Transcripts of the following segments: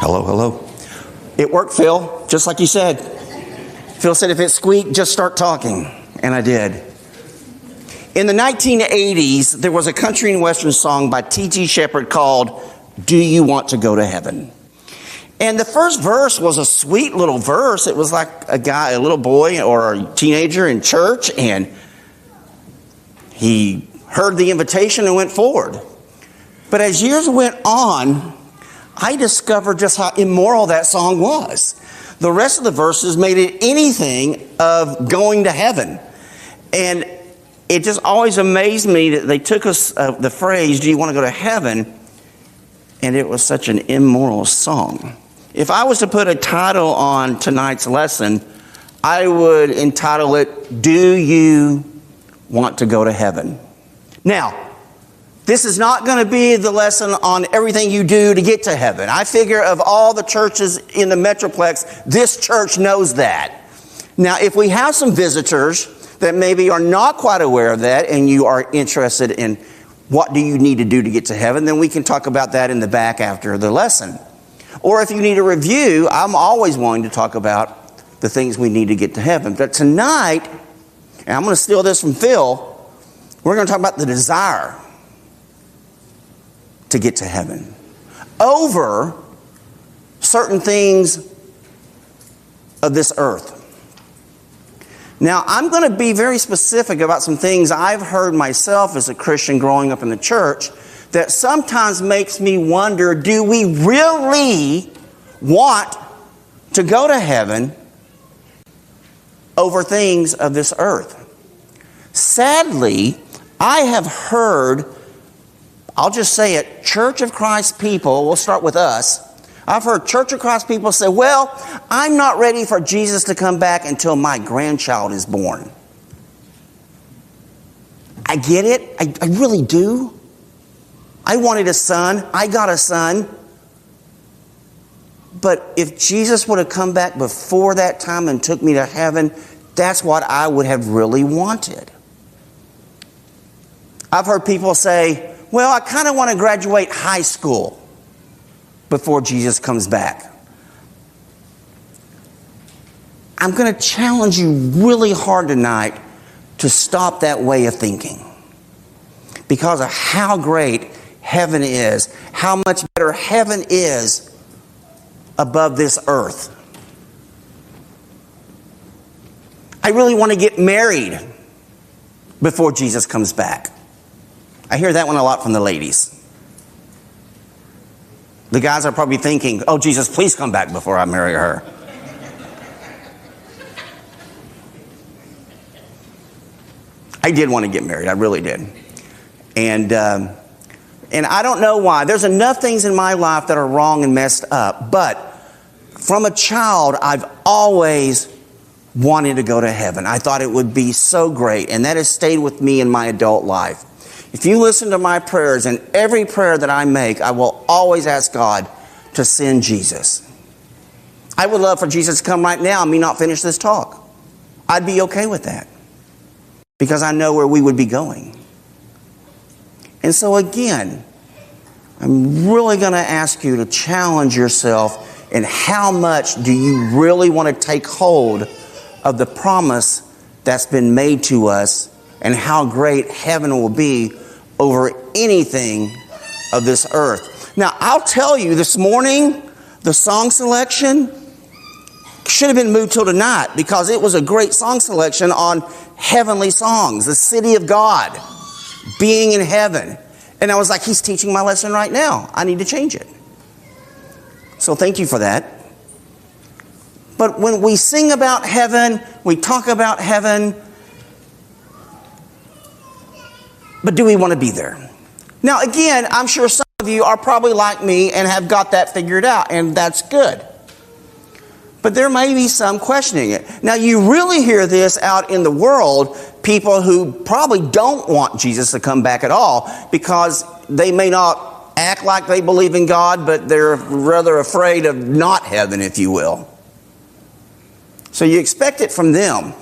Hello, hello. It worked, Phil, just like you said. Phil said if it squeaked, just start talking. And I did. In the 1980s, there was a country and western song by T.G. Shepherd called Do You Want to Go to Heaven? And the first verse was a sweet little verse. It was like a little boy or a teenager in church, and he heard the invitation and went forward. But as years went on, I discovered just how immoral that song was. The rest of the verses made it anything of going to heaven. And it just always amazed me that they took us the phrase, do you want to go to heaven? And it was such an immoral song. If I was to put a title on tonight's lesson, I would entitle it, Do You Want to Go to Heaven? Now, this is not going to be the lesson on everything you do to get to heaven. I figure of all the churches in the Metroplex, this church knows that. Now, if we have some visitors that maybe are not quite aware of that and you are interested in what do you need to do to get to heaven, then we can talk about that in the back after the lesson. Or if you need a review, I'm always willing to talk about the things we need to get to heaven. But tonight, and I'm going to steal this from Phil, we're going to talk about the desire to get to heaven over certain things of this earth. Now, I'm going to be very specific about some things I've heard myself as a Christian growing up in the church that sometimes makes me wonder, do we really want to go to heaven over things of this earth? Sadly, I have heard, I'll just say it, Church of Christ people, we'll start with us. I've heard Church of Christ people say, well, I'm not ready for Jesus to come back until my grandchild is born. I get it. I really do. I wanted a son. I got a son. But if Jesus would have come back before that time and took me to heaven, that's what I would have really wanted. I've heard people say, well, I kind of want to graduate high school before Jesus comes back. I'm going to challenge you really hard tonight to stop that way of thinking because of how great heaven is, how much better heaven is above this earth. I really want to get married before Jesus comes back. I hear that one a lot from the ladies. The guys are probably thinking, oh, Jesus, please come back before I marry her. I did want to get married. I really did. And I don't know why. There's enough things in my life that are wrong and messed up. But from a child, I've always wanted to go to heaven. I thought it would be so great. And that has stayed with me in my adult life. If you listen to my prayers, and every prayer that I make, I will always ask God to send Jesus. I would love for Jesus to come right now and me not finish this talk. I'd be okay with that because I know where we would be going. And so again, I'm really going to ask you to challenge yourself in how much do you really want to take hold of the promise that's been made to us and how great heaven will be over anything of this earth. Now, I'll tell you, this morning, the song selection should have been moved till tonight because it was a great song selection on heavenly songs, the city of God, being in heaven. And I was like, he's teaching my lesson right now. I need to change it. So thank you for that. But when we sing about heaven, we talk about heaven, but do we want to be there? Now, again, I'm sure some of you are probably like me and have got that figured out, and that's good. But there may be some questioning it. Now, you really hear this out in the world, people who probably don't want Jesus to come back at all because they may not act like they believe in God, but they're rather afraid of not heaven, if you will. So you expect it from them.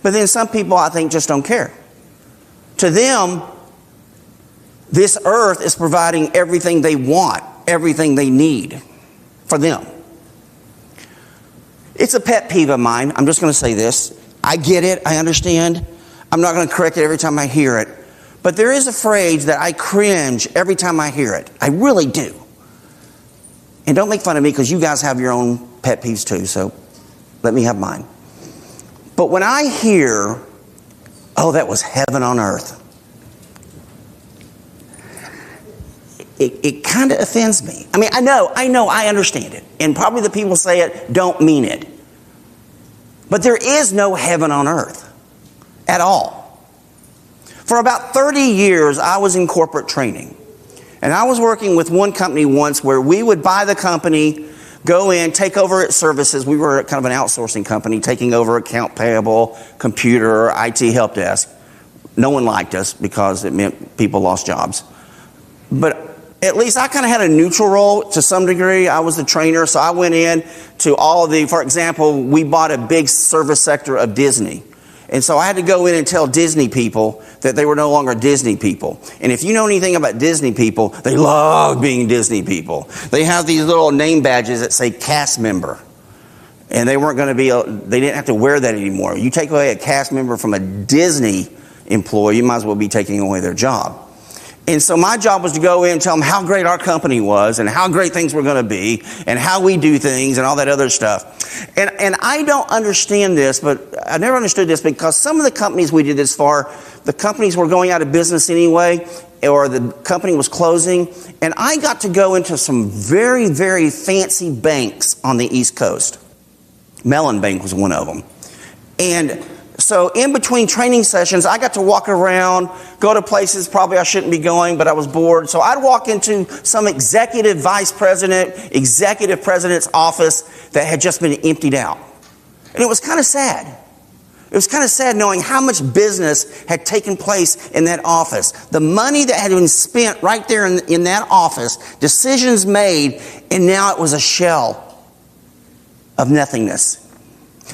But then some people, I think, just don't care. To them, this earth is providing everything they want, everything they need. for them. It's a pet peeve of mine. I'm just going to say this. I get it. I understand. I'm not going to correct it every time I hear it. But there is a phrase that I cringe every time I hear it. I really do. And don't make fun of me because you guys have your own pet peeves too, so let me have mine. But when I hear, oh, that was heaven on earth, it kind of offends me. I mean, I understand it. And probably the people say it don't mean it. But there is no heaven on earth at all. For about 30 years, I was in corporate training. And I was working with one company once where we would buy the company, go in, take over its services. We were kind of an outsourcing company, taking over account payable, computer, IT help desk. No one liked us because it meant people lost jobs. But at least I kind of had a neutral role to some degree. I was the trainer, so I went in to all the, for example, we bought a big service sector of Disney. And so I had to go in and tell Disney people that they were no longer Disney people. And if you know anything about Disney people, they love being Disney people. They have these little name badges that say cast member. And they weren't going to be, they didn't have to wear that anymore. You take away a cast member from a Disney employee, you might as well be taking away their job. And so my job was to go in and tell them how great our company was and how great things were going to be and how we do things and all that other stuff. And I don't understand this, but I never understood this because some of the companies we did this for, the companies were going out of business anyway, or the company was closing. And I got to go into some very, very fancy banks on the East Coast. Mellon Bank was one of them. And so in between training sessions, I got to walk around, go to places probably I shouldn't be going, but I was bored. So I'd walk into some executive vice president, executive president's office that had just been emptied out. And it was kind of sad. It was kind of sad knowing how much business had taken place in that office. The money that had been spent right there in that office, decisions made, and now it was a shell of nothingness.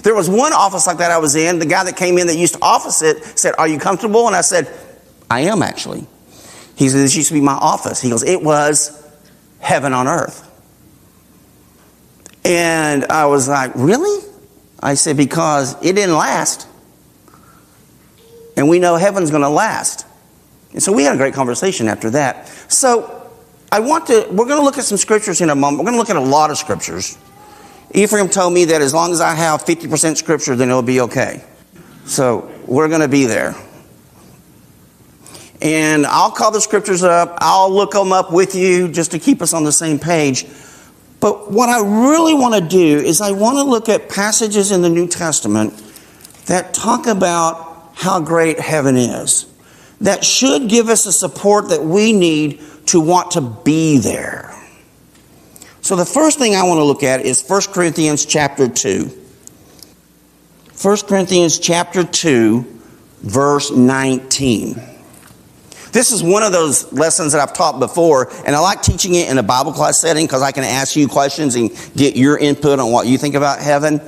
There was one office like that I was in. The guy that came in that used to office it said, "Are you comfortable?" And I said, "I am actually." He said, "This used to be my office." He goes, "It was heaven on earth." And I was like, "Really?" I said, "Because it didn't last. And we know heaven's going to last." And so we had a great conversation after that. So we're going to look at some scriptures in a moment. We're going to look at a lot of scriptures. Ephraim told me that as long as I have 50% scripture, then it'll be okay. So we're going to be there. And I'll call the scriptures up. I'll look them up with you just to keep us on the same page. But what I really want to do is I want to look at passages in the New Testament that talk about how great heaven is. That should give us the support that we need to want to be there. So the first thing I want to look at is 1 Corinthians chapter 2. 1 Corinthians chapter 2, verse 19. This is one of those lessons that I've taught before, and I like teaching it in a Bible class setting because I can ask you questions and get your input on what you think about heaven.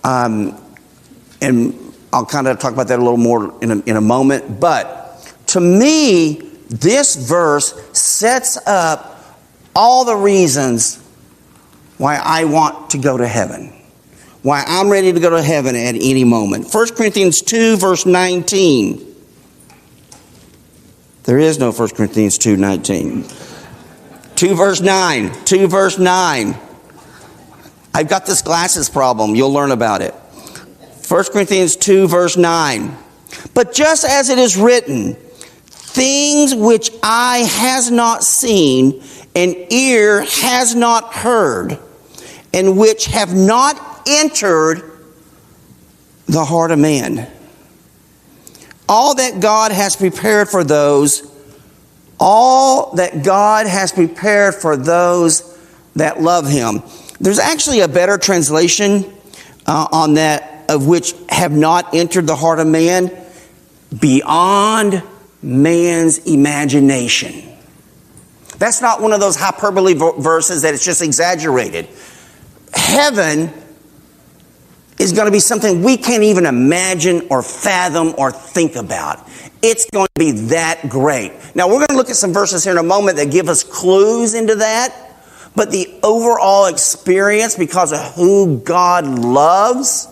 And I'll kind of talk about that a little more in a moment. But to me, this verse sets up all the reasons why I want to go to heaven. Why I'm ready to go to heaven at any moment. 1 Corinthians 2, verse 19. There is no 1 Corinthians 2, 19. 2, verse 9. 2, verse 9. I've got this glasses problem. You'll learn about it. 1 Corinthians 2, verse 9. But just as it is written, things which eye has not seen and ear has not heard, and which have not entered the heart of man. All that God has prepared for those, that love Him. There's actually a better translation on that, of which have not entered the heart of man, beyond man's imagination. That's not one of those hyperbole verses that it's just exaggerated. Heaven is going to be something we can't even imagine or fathom or think about. It's going to be that great. Now, we're going to look at some verses here in a moment that give us clues into that. But the overall experience, because of who God loves,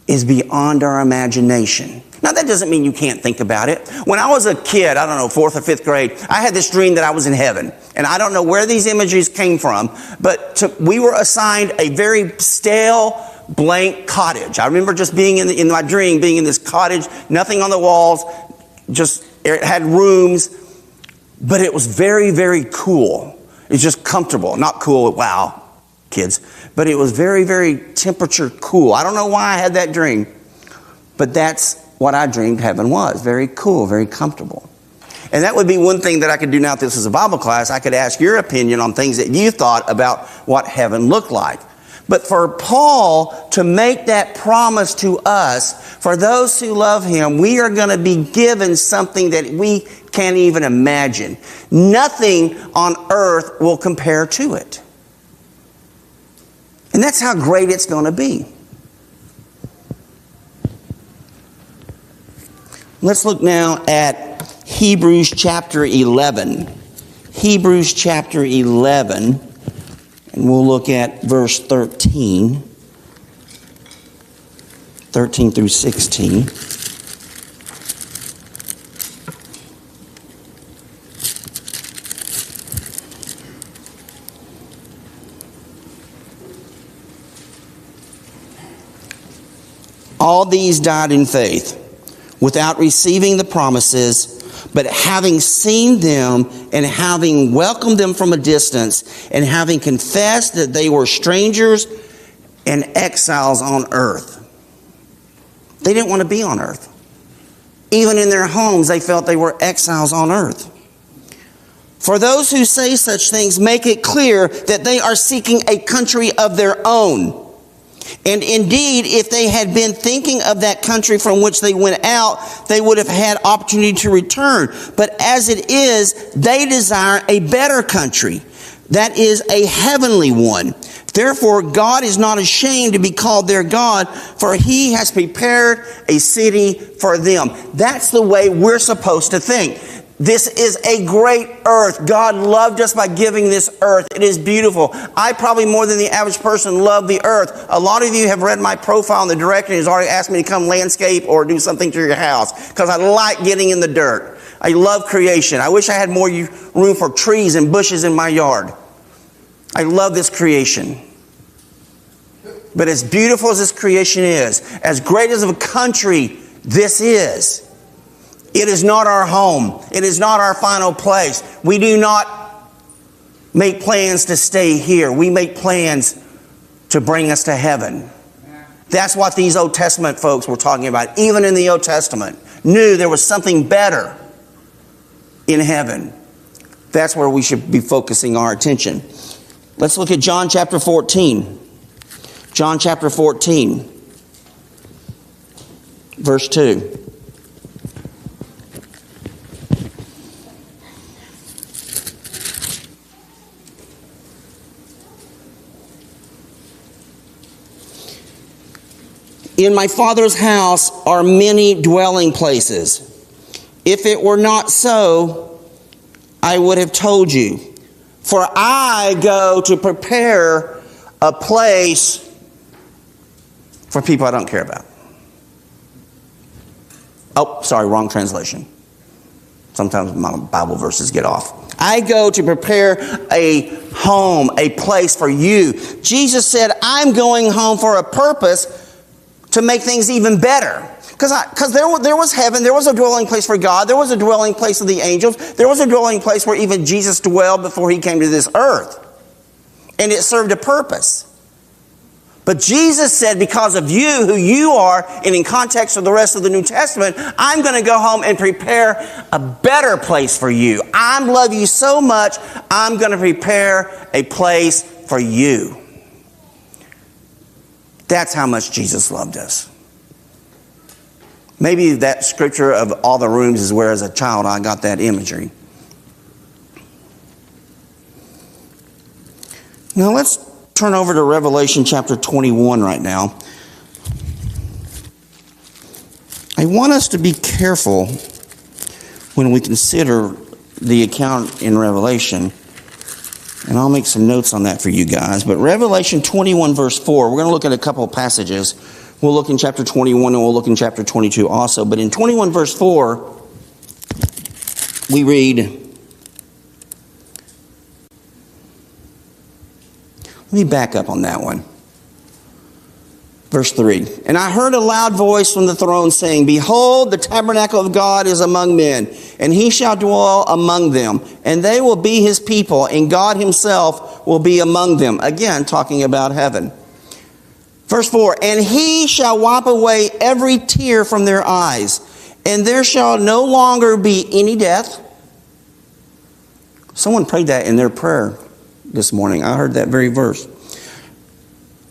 is beyond our imagination. Now, that doesn't mean you can't think about it. When I was a kid, I don't know, 4th or 5th grade, I had this dream that I was in heaven. And I don't know where these images came from, but we were assigned a very stale, blank cottage. I remember just being in my dream, being in this cottage, nothing on the walls, just it had rooms, but it was very, very cool. It was just comfortable, not cool, wow, kids, but it was very, very temperature cool. I don't know why I had that dream, but that's what I dreamed heaven was. Very cool, very comfortable. And that would be one thing that I could do now if this was a Bible class. I could ask your opinion on things that you thought about what heaven looked like. But for Paul to make that promise to us, for those who love him, we are going to be given something that we can't even imagine. Nothing on earth will compare to it. And that's how great it's going to be. Let's look now at Hebrews chapter 11. Hebrews chapter 11. And we'll look at verse 13. 13 through 16. All these died in faith, without receiving the promises, but having seen them and having welcomed them from a distance and having confessed that they were strangers and exiles on earth. They didn't want to be on earth. Even in their homes, they felt they were exiles on earth. For those who say such things make it clear that they are seeking a country of their own. And indeed, if they had been thinking of that country from which they went out, they would have had opportunity to return. But as it is, they desire a better country, that is a heavenly one. Therefore, God is not ashamed to be called their God, for he has prepared a city for them. That's the way we're supposed to think. This is a great earth. God loved us by giving this earth. It is beautiful. I probably more than the average person love the earth. A lot of you have read my profile, and the director has already asked me to come landscape or do something to your house because I like getting in the dirt. I love creation. I wish I had more room for trees and bushes in my yard. I love this creation. But as beautiful as this creation is, as great as a country this is, it is not our home. It is not our final place. We do not make plans to stay here. We make plans to bring us to heaven. That's what these Old Testament folks were talking about. Even in the Old Testament, knew there was something better in heaven. That's where we should be focusing our attention. Let's look at John chapter 14. John chapter 14, verse 2. In my Father's house are many dwelling places. If it were not so, I would have told you. For I go to prepare a place for people I don't care about. Oh, sorry, wrong translation. Sometimes my Bible verses get off. I go to prepare a home, a place for you. Jesus said, I'm going home for a purpose, to make things even better. Because there was heaven, there was a dwelling place for God, there was a dwelling place of the angels, there was a dwelling place where even Jesus dwelled before he came to this earth. And it served a purpose. But Jesus said, because of you, who you are, and in context of the rest of the New Testament, I'm going to go home and prepare a better place for you. I love you so much, I'm going to prepare a place for you. That's how much Jesus loved us. Maybe that scripture of all the rooms is where as a child I got that imagery. Now let's turn over to Revelation chapter 21 right now. I want us to be careful when we consider the account in Revelation And I'll make some notes on that for you guys. But Revelation 21 verse 4, we're going to look at a couple of passages. We'll look in chapter 21 and we'll look in chapter 22 also. But in 21 verse 4, we read, let me back up on that one. Verse 3, and I heard a loud voice from the throne saying, behold, the tabernacle of God is among men, and he shall dwell among them, and they will be his people, and God himself will be among them. Again, talking about heaven. Verse 4, and he shall wipe away every tear from their eyes, and there shall no longer be any death. Someone prayed that in their prayer this morning. I heard that very verse.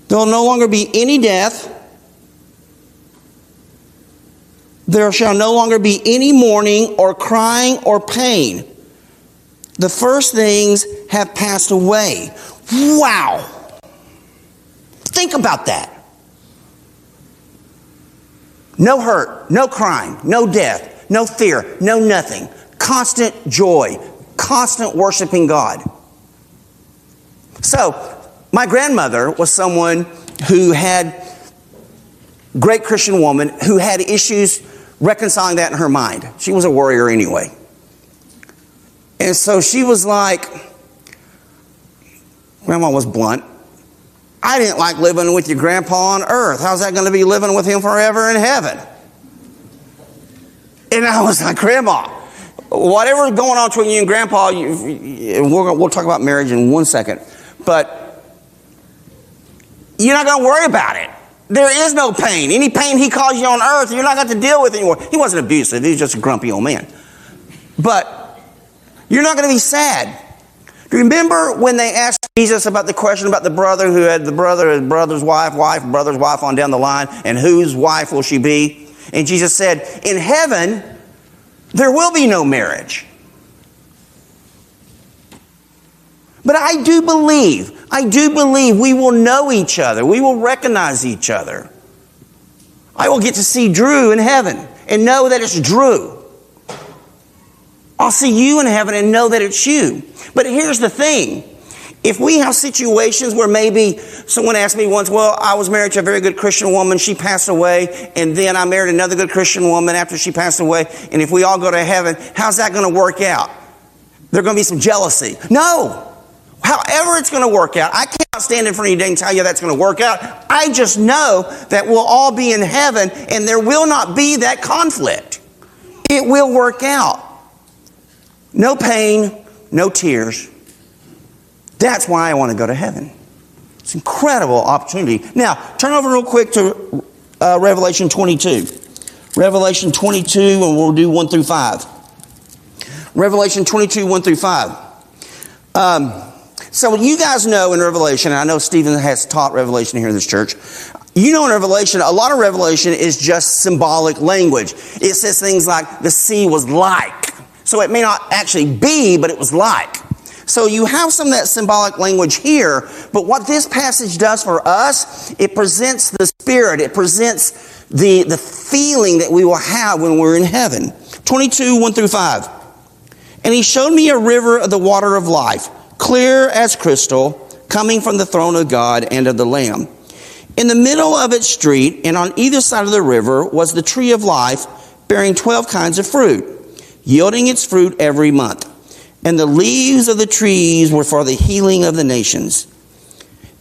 There will no longer be any death. There shall no longer be any mourning or crying or pain. The first things have passed away. Wow. Think about that. No hurt, no crying, no death, no fear, no nothing. Constant joy, constant worshiping God. So, my grandmother was someone who had, great Christian woman, who had issues reconciling that in her mind. She was a worrier anyway. And so she was like, Grandma was blunt, I didn't like living with your grandpa on earth. How's that going to be living with him forever in heaven? And I was like, Grandma, whatever's going on between you and Grandpa, we'll talk about marriage in 1 second, but you're not going to worry about it. There is no pain. Any pain he caused you on earth, you're not going to deal with anymore. He wasn't abusive. He was just a grumpy old man. But you're not going to be sad. Remember when they asked Jesus about the question about the brother who had the brother's wife on down the line, and whose wife will she be? And Jesus said, in heaven, there will be no marriage. But I do believe we will know each other. We will recognize each other. I will get to see Drew in heaven and know that it's Drew. I'll see you in heaven and know that it's you. But here's the thing. If we have situations where maybe someone asked me once, well, I was married to a very good Christian woman, she passed away, and then I married another good Christian woman after she passed away, and if we all go to heaven, how's that going to work out? There's going to be some jealousy. No. However it's going to work out, I cannot stand in front of you today and tell you that's going to work out. I just know that we'll all be in heaven and there will not be that conflict. It will work out. No pain, no tears. That's why I want to go to heaven. It's an incredible opportunity. Now, turn over real quick to Revelation 22. Revelation 22, and we'll do 1 through 5. Revelation 22, 1 through 5. So you guys know in Revelation, and I know Stephen has taught Revelation here in this church, you know in Revelation, a lot of Revelation is just symbolic language. It says things like the sea was like. So it may not actually be, but it was like. So you have some of that symbolic language here, but what this passage does for us, it presents the spirit, it presents the feeling that we will have when we're in heaven. 22, 1 through 5. And he showed me a river of the water of life, clear as crystal, coming from the throne of God and of the Lamb. In the middle of its street, and on either side of the river, was the tree of life, bearing 12 kinds of fruit, yielding its fruit every month. And the leaves of the trees were for the healing of the nations.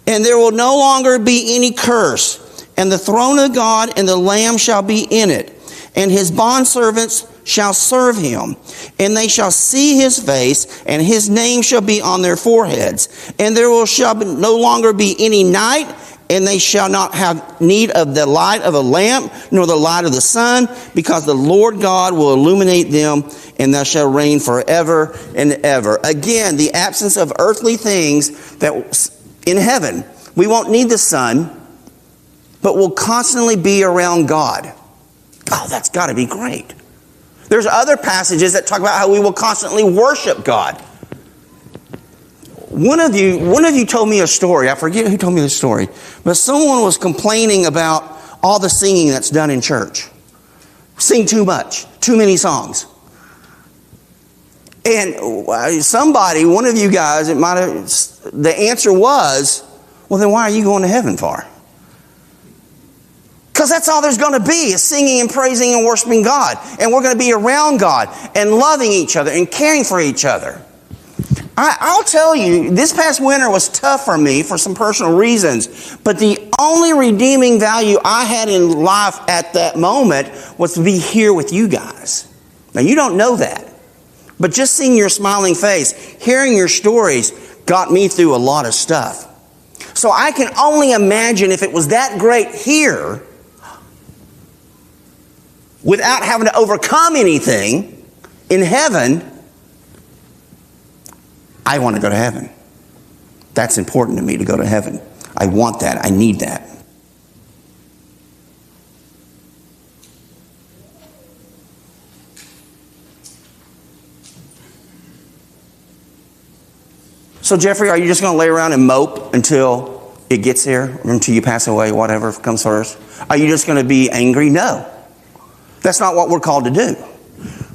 And there will no longer be any curse, and the throne of God and the Lamb shall be in it, and his bondservants shall serve him, and they shall see his face, and his name shall be on their foreheads. And there shall no longer be any night, and they shall not have need of the light of a lamp, nor the light of the sun, because the Lord God will illuminate them, and thou shalt reign forever and ever. Again, the absence of earthly things that in heaven. We won't need the sun, but we'll constantly be around God. Oh, that's got to be great. There's other passages that talk about how we will constantly worship God. One of you told me a story. I forget who told me the story. But someone was complaining about all the singing that's done in church. Sing too much. Too many songs. And somebody, one of you guys, the answer was, well, then why are you going to heaven for? Because that's all there's going to be is singing and praising and worshiping God. And we're going to be around God and loving each other and caring for each other. I'll tell you, this past winter was tough for me for some personal reasons. But the only redeeming value I had in life at that moment was to be here with you guys. Now, you don't know that. But just seeing your smiling face, hearing your stories, got me through a lot of stuff. So I can only imagine if it was that great here, without having to overcome anything in heaven, I want to go to heaven. That's important to me, to go to heaven. I want that. I need that. So Jeffrey, are you just going to lay around and mope until it gets here, or until you pass away, whatever comes first? Are you just going to be angry? No. That's not what we're called to do.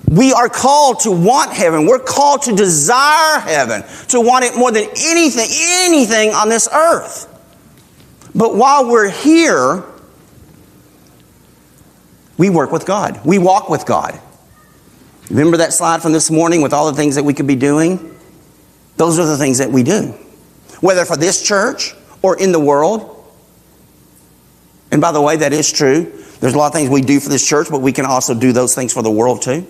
We are called to want heaven. We're called to desire heaven, to want it more than anything on this earth. But while we're here, we work with God. We walk with God. Remember that slide from this morning with all the things that we could be doing? Those are the things that we do. Whether for this church or in the world. And by the way, that is true. There's a lot of things we do for this church, but we can also do those things for the world too.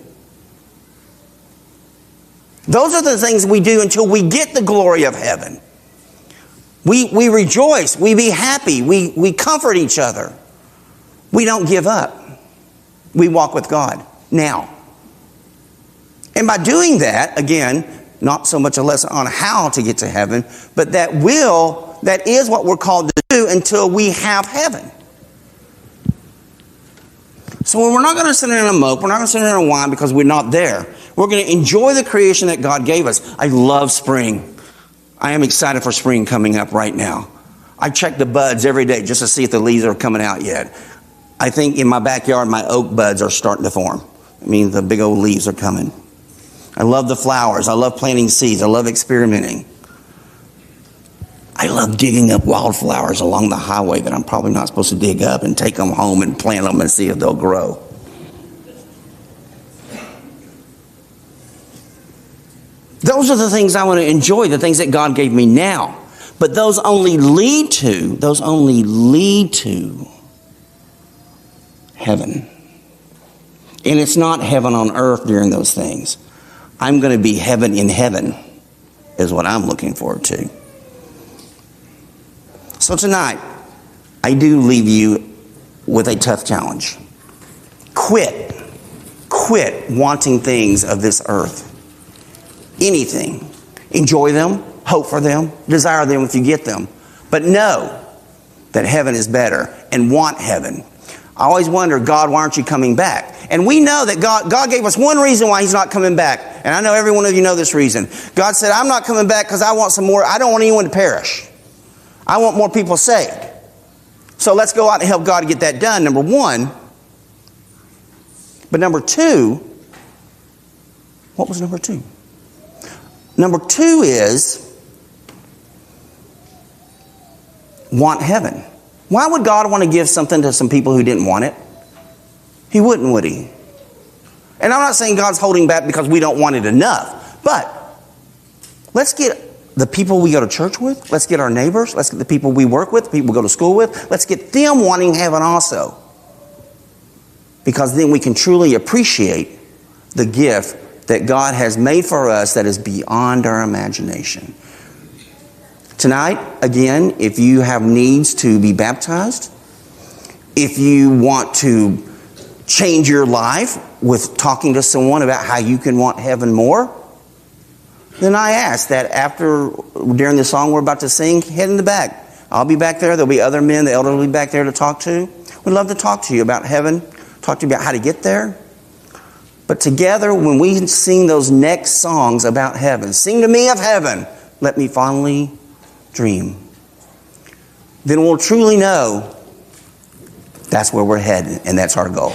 Those are the things we do until we get the glory of heaven. We rejoice. We be happy. We comfort each other. We don't give up. We walk with God now. And by doing that, again, not so much a lesson on how to get to heaven, but that is what we're called to do until we have heaven. So we're not going to sit there and mope. We're not going to sit there and whine because we're not there. We're going to enjoy the creation that God gave us. I love spring. I am excited for spring coming up right now. I check the buds every day just to see if the leaves are coming out yet. I think in my backyard, my oak buds are starting to form. I mean, the big old leaves are coming. I love the flowers. I love planting seeds. I love experimenting. I love digging up wildflowers along the highway that I'm probably not supposed to dig up and take them home and plant them and see if they'll grow. Those are the things I want to enjoy, the things that God gave me now. But those only lead to heaven. And it's not heaven on earth during those things. I'm going to be heaven in heaven is what I'm looking forward to. So tonight, I do leave you with a tough challenge. Quit wanting things of this earth. Anything. Enjoy them, hope for them, desire them if you get them. But know that heaven is better and want heaven. I always wonder, God, why aren't you coming back? And we know that God gave us one reason why He's not coming back. And I know every one of you know this reason. God said, I'm not coming back because I want some more. I don't want anyone to perish. I want more people saved. So let's go out and help God get that done, number one. But number two, what was number two? Number two is want heaven. Why would God want to give something to some people who didn't want it? He wouldn't, would He? And I'm not saying God's holding back because we don't want it enough. But let's get the people we go to church with. Let's get our neighbors. Let's get the people we work with, the people we go to school with. Let's get them wanting heaven also. Because then we can truly appreciate the gift that God has made for us that is beyond our imagination. Tonight, again, if you have needs to be baptized, if you want to change your life with talking to someone about how you can want heaven more, then I ask that during the song we're about to sing, head in the back. I'll be back there. There'll be other men, the elders will be back there to talk to. We'd love to talk to you about heaven, talk to you about how to get there. But together, when we sing those next songs about heaven, sing to me of heaven, let me fondly dream, then we'll truly know that's where we're headed and that's our goal.